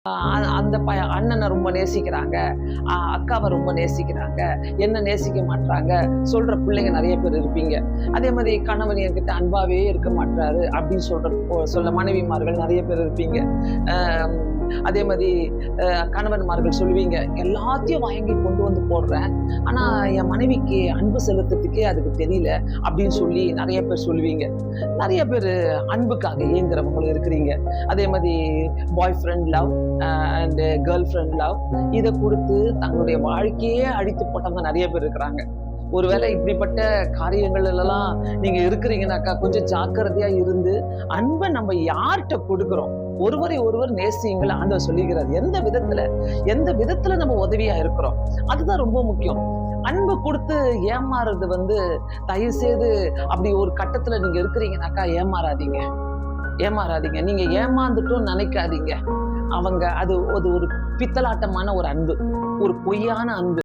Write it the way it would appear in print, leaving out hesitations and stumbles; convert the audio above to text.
அந்த அண்ணனை ரொம்ப நேசிக்கிறாங்க, அக்காவை ரொம்ப நேசிக்கிறாங்க, என்ன நேசிக்க மாட்றாங்க சொல்ற பிள்ளைங்க நிறைய பேர் இருப்பீங்க. அதே மாதிரி கணவன் என்கிட்ட அன்பாவே இருக்க மாட்டாரு அப்படின்னு சொல்ல மனைவிமார்கள் நிறைய பேர் இருப்பீங்க. அதே மாதிரி கணவன்மார்கள் சொல்லுவீங்க, எல்லாத்தையும் வாங்கி கொண்டு வந்து போடுறேன், ஆனா என் மனைவிக்கு அன்பு செலுத்துறதுக்கே அதுக்கு தெரியல அப்படின்னு சொல்லி நிறைய பேர் சொல்லுவீங்க. நிறைய பேர் அன்புக்காக ஏங்குறவங்களும் இருக்கிறீங்க. அதே மாதிரி boyfriend love and girlfriend love இதை கொடுத்து தங்களுடைய வாழ்க்கையே அழித்து போட்டவங்க நிறைய பேர் இருக்கிறாங்க. ஒருவேளை இப்படிப்பட்ட காரியங்கள் எல்லாம் நீங்க இருக்கிறீங்கன்னாக்கா கொஞ்சம் ஜாக்கிரதையா இருந்து அன்பை நம்ம யார்கிட்ட கொடுக்கிறோம், ஒருவரை ஒருவர் நேசியுங்கள் ஆண்டவர் சொல்லிக்கிறார். எந்த விதத்துல நம்ம உதவியா இருக்கிறோம் அதுதான் ரொம்ப முக்கியம். அன்பு கொடுத்து ஏமாறுறது தயவு செய்து அப்படி ஒரு கட்டத்துல நீங்க இருக்கிறீங்கன்னாக்கா ஏமாறாதீங்க. நீங்க ஏமாந்துட்டும் நினைக்காதீங்க. அது ஒரு பித்தலாட்டமான ஒரு அன்பு, ஒரு பொய்யான அன்பு.